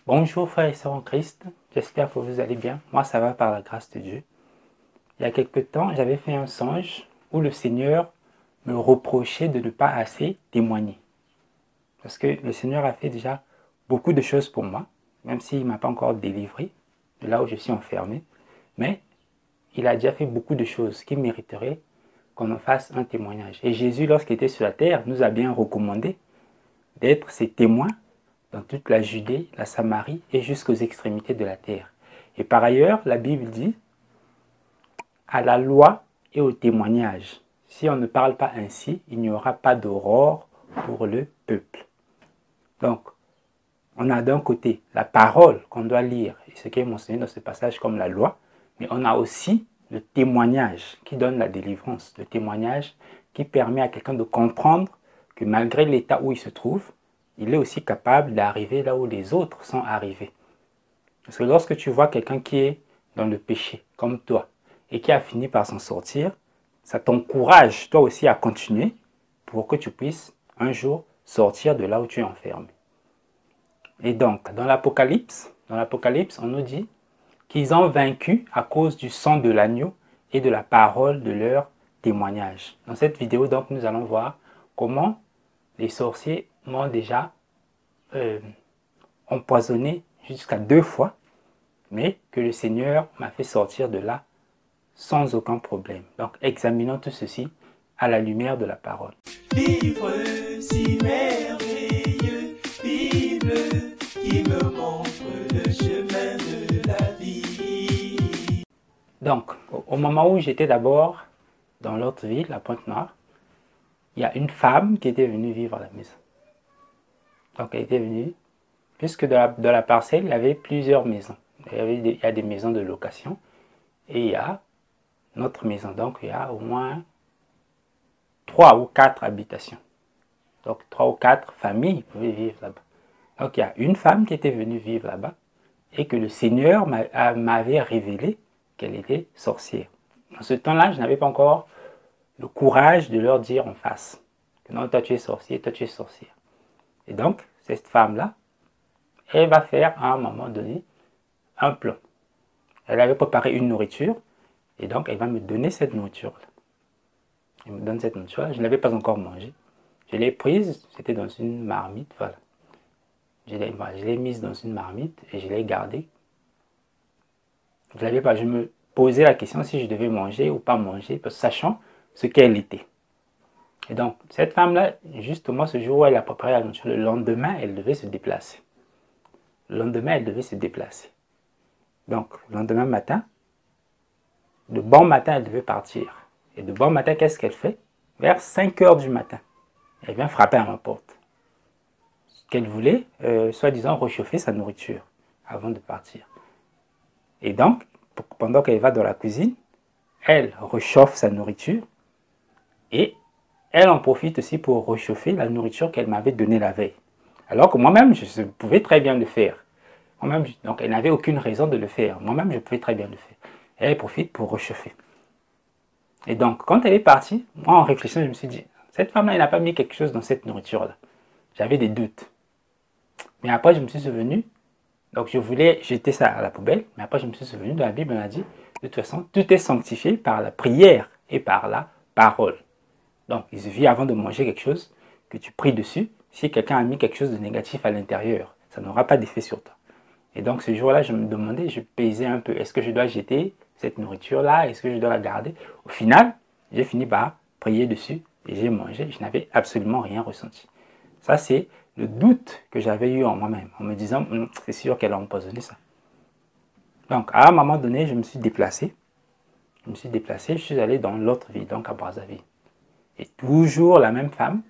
Bonjour frères et sœurs en Christ, j'espère que vous allez bien. Moi ça va par la grâce de Dieu. Il y a quelque temps, j'avais fait un songe où le Seigneur me reprochait de ne pas assez témoigner. Parce que le Seigneur a fait déjà beaucoup de choses pour moi, même s'il ne m'a pas encore délivré de là où je suis enfermé. Mais il a déjà fait beaucoup de choses qui mériteraient qu'on en fasse un témoignage. Et Jésus, lorsqu'il était sur la terre, nous a bien recommandé d'être ses témoins dans toute la Judée, la Samarie et jusqu'aux extrémités de la terre. Et par ailleurs, la Bible dit à la loi et au témoignage. Si on ne parle pas ainsi, il n'y aura pas d'aurore pour le peuple. Donc, on a d'un côté la parole qu'on doit lire, et ce qui est mentionné dans ce passage comme la loi, mais on a aussi le témoignage qui donne la délivrance, le témoignage qui permet à quelqu'un de comprendre que malgré l'état où il se trouve, il est aussi capable d'arriver là où les autres sont arrivés. Parce que lorsque tu vois quelqu'un qui est dans le péché, comme toi, et qui a fini par s'en sortir, ça t'encourage toi aussi à continuer pour que tu puisses un jour sortir de là où tu es enfermé. Et donc, dans l'Apocalypse, on nous dit qu'ils ont vaincu à cause du sang de l'agneau et de la parole de leur témoignage. Dans cette vidéo, donc, nous allons voir comment les sorciers m'ont déjà empoisonné jusqu'à 2 fois, mais que le Seigneur m'a fait sortir de là sans aucun problème. Donc, examinons tout ceci à la lumière de la parole. Livre si merveilleux, Bible qui me montre le chemin de la vie. Donc, au moment où j'étais d'abord dans l'autre ville, la Pointe-Noire, il y a une femme qui était venue vivre à la maison. Donc, elle était venue, puisque dans la parcelle, il y avait plusieurs maisons. Il y a des maisons de location et il y a notre maison. Donc, il y a au moins 3 ou 4 habitations. Donc, 3 ou 4 familles pouvaient vivre là-bas. Donc, il y a une femme qui était venue vivre là-bas et que le Seigneur m'avait révélé qu'elle était sorcière. En ce temps-là, je n'avais pas encore le courage de leur dire en face que non, toi tu es sorcier, toi tu es sorcière. Et donc, cette femme-là, elle va faire à un moment donné un plan. Elle avait préparé une nourriture et donc elle va me donner cette nourriture-là. Elle me donne cette nourriture-là, je ne l'avais pas encore mangée. Je l'ai prise, c'était dans une marmite, voilà. Je l'ai mise dans une marmite et je l'ai gardée. Je l'avais pas, je me posais la question si je devais manger ou pas manger, sachant ce qu'elle était. Et donc, cette femme-là, justement, ce jour où elle a préparé la nourriture, le lendemain, elle devait se déplacer. Le lendemain, elle devait se déplacer. Donc, le lendemain matin, de bon matin, elle devait partir. Et de bon matin, qu'est-ce qu'elle fait? Vers 5 heures du matin, elle vient frapper à ma porte. Qu'elle voulait, soi-disant, réchauffer sa nourriture avant de partir. Et donc, pendant qu'elle va dans la cuisine, elle réchauffe sa nourriture et elle en profite aussi pour réchauffer la nourriture qu'elle m'avait donnée la veille. Alors que moi-même, je pouvais très bien le faire. Donc, elle n'avait aucune raison de le faire. Moi-même, je pouvais très bien le faire. Elle profite pour réchauffer. Et donc, quand elle est partie, moi, en réfléchissant, je me suis dit, cette femme-là, elle n'a pas mis quelque chose dans cette nourriture-là. J'avais des doutes. Mais après, je me suis souvenu, donc je voulais jeter ça à la poubelle, mais après, je me suis souvenu, dans la Bible, on a dit, de toute façon, tout est sanctifié par la prière et par la parole. Donc, il suffit avant de manger quelque chose, que tu pries dessus. Si quelqu'un a mis quelque chose de négatif à l'intérieur, ça n'aura pas d'effet sur toi. Et donc, ce jour-là, je me demandais, je pesais un peu, est-ce que je dois jeter cette nourriture-là? Est-ce que je dois la garder? Au final, j'ai fini par prier dessus et j'ai mangé. Je n'avais absolument rien ressenti. Ça, c'est le doute que j'avais eu en moi-même, en me disant, c'est sûr qu'elle a empoisonné ça. Donc, à un moment donné, je me suis déplacé. Je suis allé dans l'autre ville, donc à Brazzaville. Et toujours la même femme,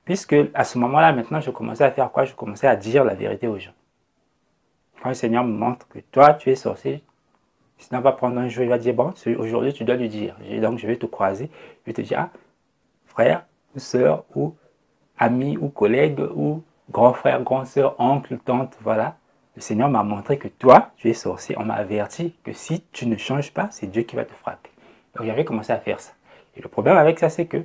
puisque à ce moment-là, maintenant, je commençais à faire quoi? Je commençais à dire la vérité aux gens. Quand le Seigneur me montre que toi, tu es sorcier, sinon, va prendre un jour, il va dire, bon, aujourd'hui, tu dois lui dire. Donc, je vais te croiser, je vais te dire, ah, frère, ou soeur, ou ami, ou collègue, ou grand frère, grand soeur, oncle, tante, voilà. Le Seigneur m'a montré que toi, tu es sorcier. On m'a averti que si tu ne changes pas, c'est Dieu qui va te frapper. Donc, j'avais commencé à faire ça. Et le problème avec ça, c'est que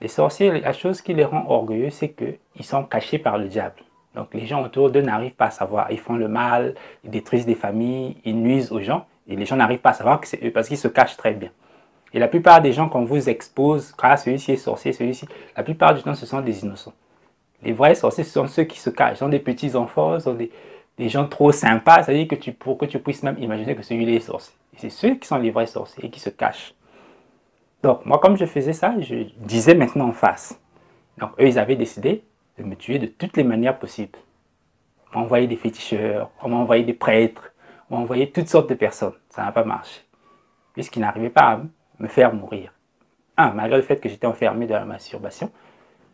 les sorciers, la chose qui les rend orgueilleux, c'est qu'ils sont cachés par le diable. Donc les gens autour d'eux n'arrivent pas à savoir. Ils font le mal, ils détruisent des familles, ils nuisent aux gens. Et les gens n'arrivent pas à savoir que c'est eux parce qu'ils se cachent très bien. Et la plupart des gens qu'on vous expose, ah, celui-ci est sorcier, celui-ci, la plupart du temps, ce sont des innocents. Les vrais sorciers, ce sont ceux qui se cachent. Ce sont des petits enfants, ce sont des gens trop sympas. C'est-à-dire que pour que tu puisses même imaginer que celui-là est sorcier. C'est ceux qui sont les vrais sorciers et qui se cachent. Donc, moi, comme je faisais ça, je disais maintenant en face. Donc, eux, ils avaient décidé de me tuer de toutes les manières possibles. On m'a envoyé des féticheurs, on m'a envoyé des prêtres, on m'a envoyé toutes sortes de personnes. Ça n'a pas marché. Puisqu'ils n'arrivaient pas à me faire mourir. Malgré le fait que j'étais enfermé dans la masturbation,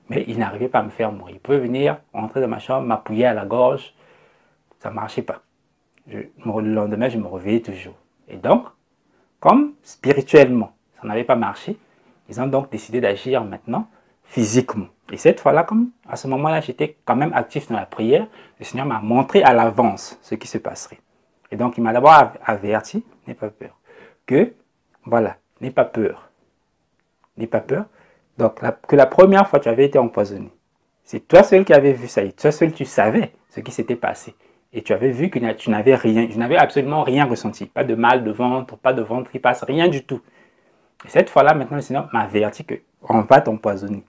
mais ils n'arrivaient pas à me faire mourir. Ils pouvaient venir, rentrer dans ma chambre, m'appuyer à la gorge. Ça ne marchait pas. Le lendemain, je me réveillais toujours. Et donc, comme spirituellement, ça n'avait pas marché, ils ont donc décidé d'agir maintenant physiquement. Et cette fois-là, comme à ce moment-là, j'étais quand même actif dans la prière, le Seigneur m'a montré à l'avance ce qui se passerait. Et donc, il m'a d'abord averti, n'aie pas peur, que, voilà, n'aie pas peur. N'aie pas peur. Donc, que la première fois, tu avais été empoisonné. C'est toi seul qui avais vu ça. Et toi seul, tu savais ce qui s'était passé. Et tu avais vu que tu n'avais rien, je n'avais absolument rien ressenti. Pas de mal de ventre, pas de ventre qui passe, rien du tout. Et cette fois-là, maintenant, le Seigneur m'a averti qu'on va t'empoisonner.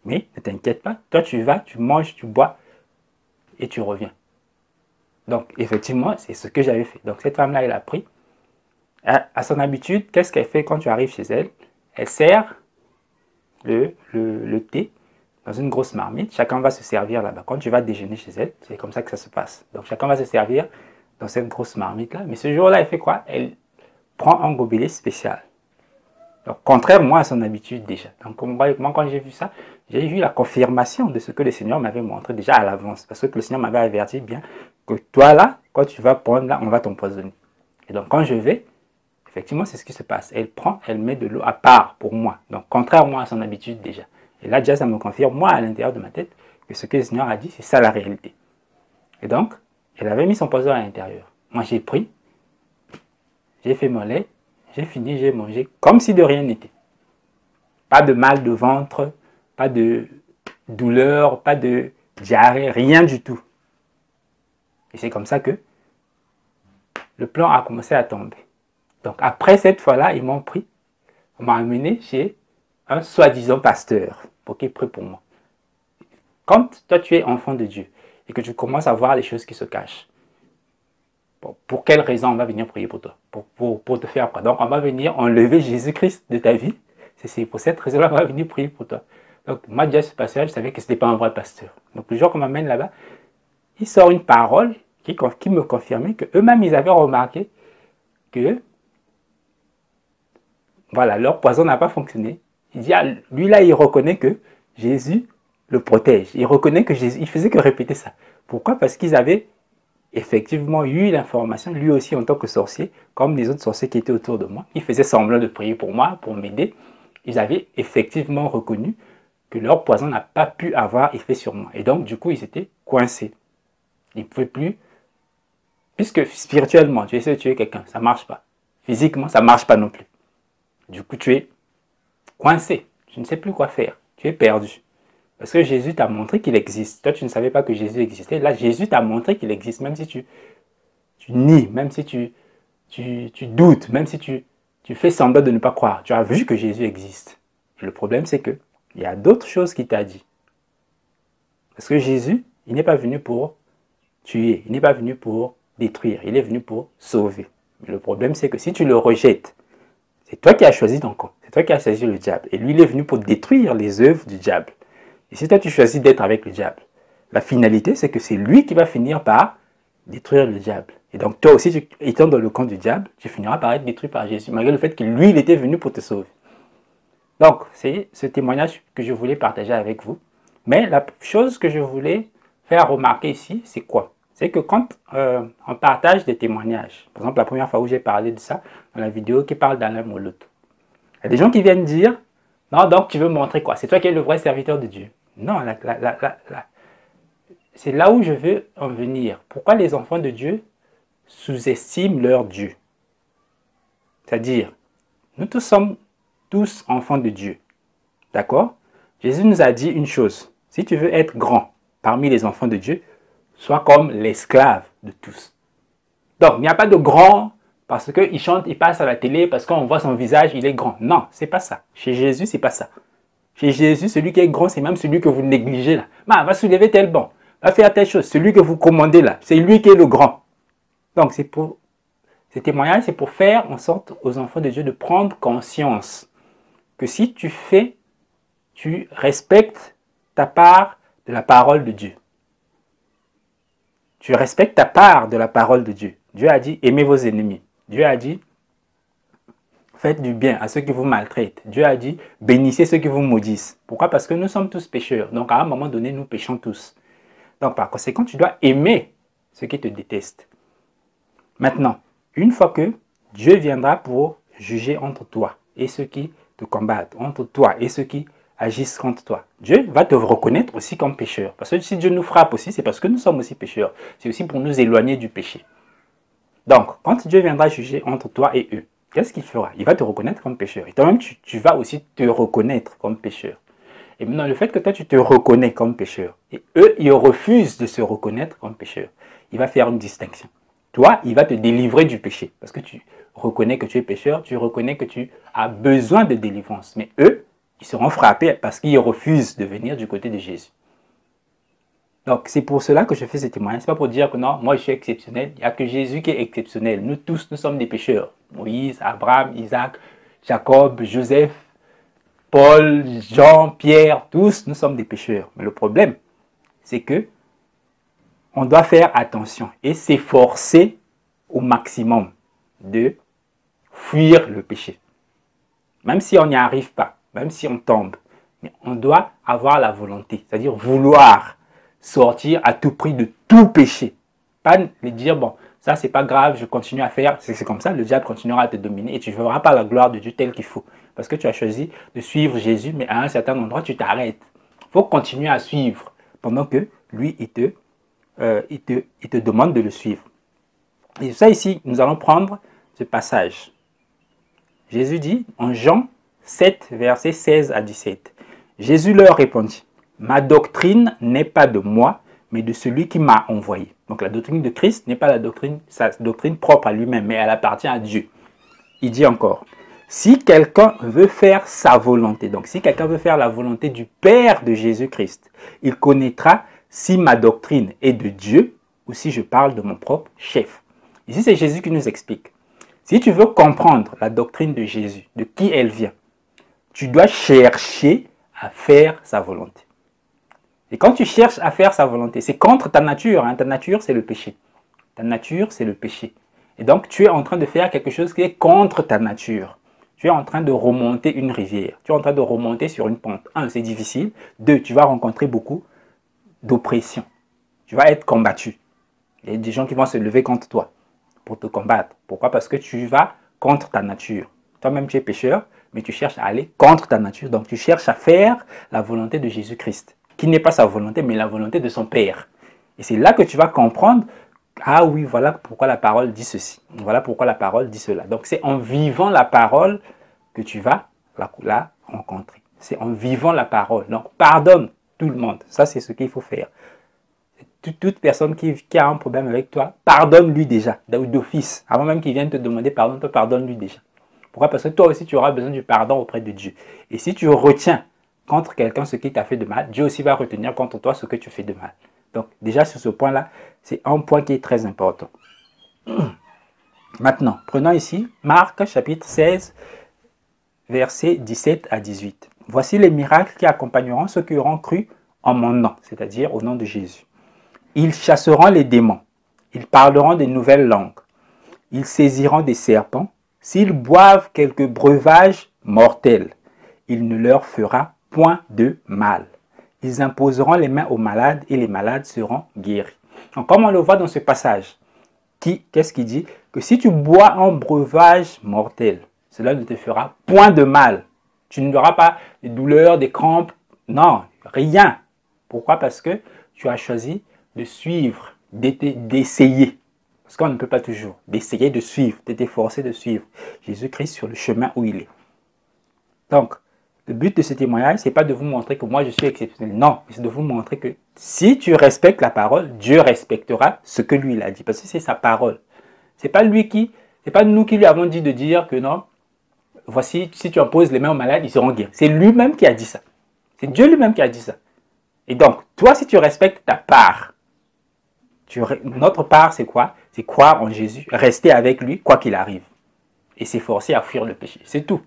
Mais ne t'inquiète pas, toi tu vas, tu manges, tu bois et tu reviens. Donc, effectivement, c'est ce que j'avais fait. Donc, cette femme-là, elle a pris. À son habitude, qu'est-ce qu'elle fait quand tu arrives chez elle? Elle sert le thé dans une grosse marmite. Chacun va se servir là-bas. Quand tu vas déjeuner chez elle, c'est comme ça que ça se passe. Donc, chacun va se servir dans cette grosse marmite-là. Mais ce jour-là, elle fait quoi? Elle prend un gobelet spécial. Donc, contrairement à son habitude déjà. Donc, moi, quand j'ai vu ça, j'ai eu la confirmation de ce que le Seigneur m'avait montré déjà à l'avance. Parce que le Seigneur m'avait averti bien que toi là, quand tu vas prendre là, on va t'empoisonner. Et donc, quand je vais, effectivement, c'est ce qui se passe. Elle prend, elle met de l'eau à part pour moi. Donc, contrairement à son habitude déjà. Et là, déjà, ça me confirme, moi, à l'intérieur de ma tête, que ce que le Seigneur a dit, c'est ça la réalité. Et donc, elle avait mis son poison à l'intérieur. Moi, j'ai pris, j'ai fait mon lait, j'ai fini, j'ai mangé, comme si de rien n'était. Pas de mal de ventre, pas de douleur, pas de diarrhée, rien du tout. Et c'est comme ça que le plan a commencé à tomber. Donc après cette fois-là, ils m'ont pris, on m'a amené chez un soi-disant pasteur pour qu'il prie pour moi. Quand toi tu es enfant de Dieu et que tu commences à voir les choses qui se cachent, pour quelle raison on va venir prier pour toi? Pour te faire quoi? Donc on va venir enlever Jésus-Christ de ta vie. C'est pour cette raison-là qu'on va venir prier pour toi. Donc moi déjà ce pasteur, je savais que ce n'était pas un vrai pasteur. Donc le jour qu'on m'amène là-bas, il sort une parole qui me confirmait qu'eux-mêmes ils avaient remarqué que voilà, leur poison n'a pas fonctionné. Il dit, lui là, il reconnaît que Jésus le protège. Il reconnaît que Jésus, il faisait que répéter ça. Pourquoi? Parce qu'ils avaient effectivement eu l'information, lui aussi en tant que sorcier, comme les autres sorciers qui étaient autour de moi. Ils faisaient semblant de prier pour moi, pour m'aider. Ils avaient effectivement reconnu que leur poison n'a pas pu avoir effet sur moi. Et donc, du coup, ils étaient coincés. Ils ne pouvaient plus, puisque spirituellement, tu essaies de tuer quelqu'un, ça ne marche pas. Physiquement, ça ne marche pas non plus. Du coup, tu es coincé. Tu ne sais plus quoi faire. Tu es perdu. Parce que Jésus t'a montré qu'il existe. Toi, tu ne savais pas que Jésus existait. Là, Jésus t'a montré qu'il existe. Même si tu nies, même si tu doutes, même si tu fais semblant de ne pas croire. Tu as vu que Jésus existe. Et le problème, c'est qu'il y a d'autres choses qu'il t'a dit. Parce que Jésus, il n'est pas venu pour tuer. Il n'est pas venu pour détruire. Il est venu pour sauver. Mais le problème, c'est que si tu le rejettes, c'est toi qui as choisi ton camp. C'est toi qui as choisi le diable. Et lui, il est venu pour détruire les œuvres du diable. Et si toi, tu choisis d'être avec le diable, la finalité, c'est que c'est lui qui va finir par détruire le diable. Et donc, toi aussi, étant dans le camp du diable, tu finiras par être détruit par Jésus, malgré le fait que lui, il était venu pour te sauver. Donc, c'est ce témoignage que je voulais partager avec vous. Mais la chose que je voulais faire remarquer ici, c'est quoi? C'est que quand on partage des témoignages, par exemple la première fois où j'ai parlé de ça, dans la vidéo qui parle d'Alain Moloto, il y a des gens qui viennent dire, non, donc tu veux montrer quoi? C'est toi qui es le vrai serviteur de Dieu. Non, c'est là où je veux en venir. Pourquoi les enfants de Dieu sous-estiment leur Dieu? C'est-à-dire, nous tous sommes tous enfants de Dieu. D'accord? Jésus nous a dit une chose, si tu veux être grand parmi les enfants de Dieu, sois comme l'esclave de tous. Donc, il n'y a pas de grand parce qu'il chante, il passe à la télé, parce qu'on voit son visage, il est grand. Non, c'est pas ça. Chez Jésus, c'est pas ça. Chez Jésus, celui qui est grand, c'est même celui que vous négligez là. Va soulever tel banc, va faire telle chose. Celui que vous commandez là, c'est lui qui est le grand. Donc, ces témoignages, c'est pour faire en sorte aux enfants de Dieu de prendre conscience que si tu respectes ta part de la parole de Dieu. Tu respectes ta part de la parole de Dieu. Dieu a dit, aimez vos ennemis. Dieu a dit, faites du bien à ceux qui vous maltraitent. Dieu a dit, bénissez ceux qui vous maudissent. Pourquoi? Parce que nous sommes tous pécheurs. Donc, à un moment donné, nous péchons tous. Donc, par conséquent, tu dois aimer ceux qui te détestent. Maintenant, une fois que Dieu viendra pour juger entre toi et ceux qui te combattent, entre toi et ceux qui agissent contre toi, Dieu va te reconnaître aussi comme pécheur. Parce que si Dieu nous frappe aussi, c'est parce que nous sommes aussi pécheurs. C'est aussi pour nous éloigner du péché. Donc, quand Dieu viendra juger entre toi et eux, qu'est-ce qu'il fera? Il va te reconnaître comme pécheur. Et toi-même, tu vas aussi te reconnaître comme pécheur. Et maintenant, le fait que toi, tu te reconnais comme pécheur, et eux, ils refusent de se reconnaître comme pécheur, il va faire une distinction. Toi, il va te délivrer du péché. Parce que tu reconnais que tu es pécheur, tu reconnais que tu as besoin de délivrance. Mais eux, ils seront frappés parce qu'ils refusent de venir du côté de Jésus. Donc, c'est pour cela que je fais ce témoignage. Ce n'est pas pour dire que non, moi je suis exceptionnel. Il n'y a que Jésus qui est exceptionnel. Nous tous, nous sommes des pécheurs. Moïse, Abraham, Isaac, Jacob, Joseph, Paul, Jean, Pierre, tous, nous sommes des pécheurs. Mais le problème, c'est que on doit faire attention et s'efforcer au maximum de fuir le péché. Même si on n'y arrive pas, même si on tombe, mais on doit avoir la volonté, c'est-à-dire vouloir sortir à tout prix de tout péché. Pas le dire, bon, ça c'est pas grave, je continue à faire, c'est comme ça, le diable continuera à te dominer et tu ne verras pas la gloire de Dieu telle qu'il faut. Parce que tu as choisi de suivre Jésus, mais à un certain endroit, tu t'arrêtes. Il faut continuer à suivre pendant que lui, il te demande de le suivre. Et ça ici, nous allons prendre ce passage. Jésus dit en Jean 7, versets 16 à 17. Jésus leur répondit, « Ma doctrine n'est pas de moi, mais de celui qui m'a envoyé. » Donc la doctrine de Christ n'est pas sa doctrine propre à lui-même, mais elle appartient à Dieu. Il dit encore, « Si quelqu'un veut faire sa volonté, donc si quelqu'un veut faire la volonté du Père de Jésus-Christ, il connaîtra si ma doctrine est de Dieu ou si je parle de mon propre chef. » Ici, c'est Jésus qui nous explique. Si tu veux comprendre la doctrine de Jésus, de qui elle vient, tu dois chercher à faire sa volonté. Et quand tu cherches à faire sa volonté, c'est contre ta nature. Hein. Ta nature, c'est le péché. Ta nature, c'est le péché. Et donc, tu es en train de faire quelque chose qui est contre ta nature. Tu es en train de remonter une rivière. Tu es en train de remonter sur une pente. 1, c'est difficile. 2, tu vas rencontrer beaucoup d'oppression. Tu vas être combattu. Il y a des gens qui vont se lever contre toi pour te combattre. Pourquoi? Parce que tu vas contre ta nature. Toi-même, tu es pécheur, mais tu cherches à aller contre ta nature. Donc, tu cherches à faire la volonté de Jésus-Christ, qui n'est pas sa volonté, mais la volonté de son Père. Et c'est là que tu vas comprendre, ah oui, voilà pourquoi la parole dit ceci. Voilà pourquoi la parole dit cela. Donc, c'est en vivant la parole que tu vas la rencontrer. C'est en vivant la parole. Donc, pardonne tout le monde. Ça, c'est ce qu'il faut faire. Toute personne qui a un problème avec toi, pardonne-lui déjà, d'office. Avant même qu'il vienne te demander pardon, pardonne-lui déjà. Pourquoi? Parce que toi aussi, tu auras besoin du pardon auprès de Dieu. Et si tu retiens contre quelqu'un ce qui t'a fait de mal, Dieu aussi va retenir contre toi ce que tu fais de mal. Donc, déjà, sur ce point-là, c'est un point qui est très important. Maintenant, prenons ici Marc, chapitre 16, versets 17 à 18. « Voici les miracles qui accompagneront ceux qui auront cru en mon nom, c'est-à-dire au nom de Jésus. Ils chasseront les démons, ils parleront de nouvelles langues, ils saisiront des serpents, s'ils boivent quelques breuvages mortels, il ne leur fera point de mal. Ils imposeront les mains aux malades et les malades seront guéris. » Donc, comme on le voit dans ce passage, qu'est-ce qu'il dit? Que si tu bois un breuvage mortel, cela ne te fera point de mal. Tu n'auras pas de douleurs, des crampes, non, rien. Pourquoi? Parce que tu as choisi de suivre, d'essayer. Parce qu'on ne peut pas toujours. D'essayer de suivre, de t'efforcer de suivre Jésus-Christ sur le chemin où il est. Donc, Le but de ce témoignage, c'est pas de vous montrer que moi je suis exceptionnel. Non, c'est de vous montrer que si tu respectes la parole, Dieu respectera ce que lui il a dit. Parce que c'est sa parole. C'est pas nous qui lui avons dit de dire que non, voici, si tu imposes les mains aux malades, ils seront guéris. C'est lui-même qui a dit ça. C'est Dieu lui-même qui a dit ça. Et donc, toi, si tu respectes ta part, notre part, c'est quoi? C'est croire en Jésus, rester avec lui, quoi qu'il arrive. Et s'efforcer à fuir le péché. C'est tout.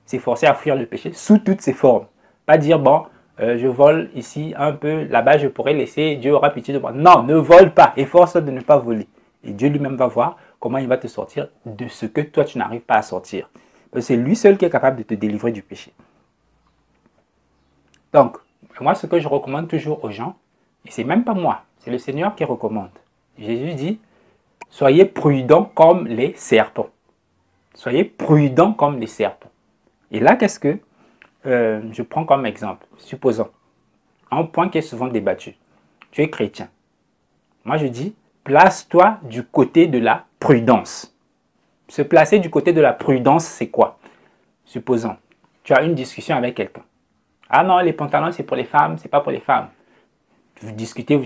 S'efforcer à fuir le péché sous toutes ses formes. Pas dire, bon, je vole ici un peu, là-bas je pourrais laisser, Dieu aura pitié de moi. Non, ne vole pas. Efforce-toi de ne pas voler. Et Dieu lui-même va voir comment il va te sortir de ce que toi tu n'arrives pas à sortir. Parce que c'est lui seul qui est capable de te délivrer du péché. Donc, moi ce que je recommande toujours aux gens, et c'est même pas moi, c'est le Seigneur qui recommande. Jésus dit, soyez prudents comme les serpents. Soyez prudents comme les serpents. Et là, qu'est-ce que je prends comme exemple? Supposons, un point qui est souvent débattu. Tu es chrétien. Moi, je dis, place-toi du côté de la prudence. Se placer du côté de la prudence, c'est quoi? Supposons, tu as une discussion avec quelqu'un. Ah non, les pantalons, c'est pour les femmes, c'est pas pour les femmes. Vous discutez,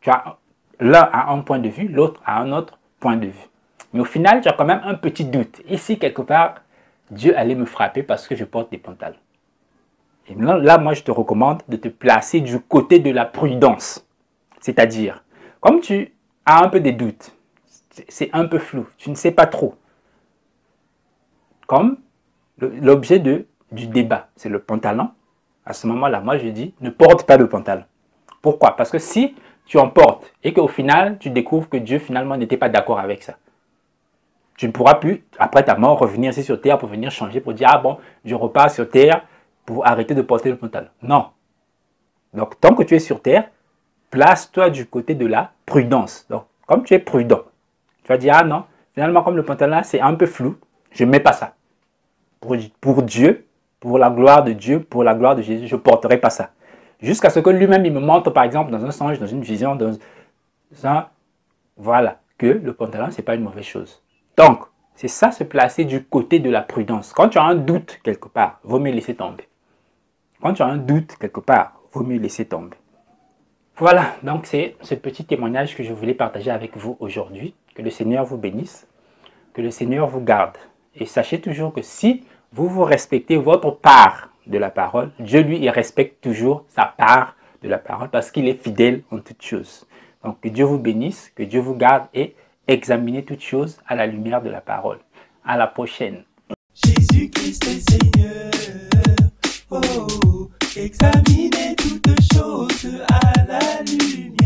tu as l'un a un point de vue, l'autre a un autre point de vue. Mais au final, tu as quand même un petit doute. Ici, quelque part, Dieu allait me frapper parce que je porte des pantalons. Et là, moi, je te recommande de te placer du côté de la prudence. C'est-à-dire, comme tu as un peu des doutes, c'est un peu flou, tu ne sais pas trop. Comme l'objet du débat, c'est le pantalon. À ce moment-là, moi, je dis, ne porte pas de pantalon. Pourquoi? Parce que si tu en portes et qu'au final, tu découvres que Dieu, finalement, n'était pas d'accord avec ça, tu ne pourras plus, après ta mort, revenir ici sur terre pour venir changer, pour dire, ah bon, je repars sur terre pour arrêter de porter le pantalon. Non. Donc, tant que tu es sur terre, place-toi du côté de la prudence. Donc, comme tu es prudent, tu vas dire, ah non, finalement, comme le pantalon, c'est un peu flou, je ne mets pas ça. Pour Dieu, pour la gloire de Dieu, pour la gloire de Jésus, je ne porterai pas ça. Jusqu'à ce que lui-même, il me montre, par exemple, dans un songe, dans une vision, voilà, que le pantalon, ce n'est pas une mauvaise chose. Donc, c'est ça, se placer du côté de la prudence. Quand tu as un doute quelque part, vaut mieux laisser tomber. Quand tu as un doute quelque part, vaut mieux laisser tomber. Voilà, donc c'est ce petit témoignage que je voulais partager avec vous aujourd'hui. Que le Seigneur vous bénisse, que le Seigneur vous garde. Et sachez toujours que si vous respectez votre part de la parole, Dieu, lui, il respecte toujours sa part de la parole parce qu'il est fidèle en toutes choses. Donc, que Dieu vous bénisse, que Dieu vous garde et examinez toutes choses à la lumière de la parole. À la prochaine. Jésus-Christ est Seigneur. Oh, examinez toutes choses à la lumière.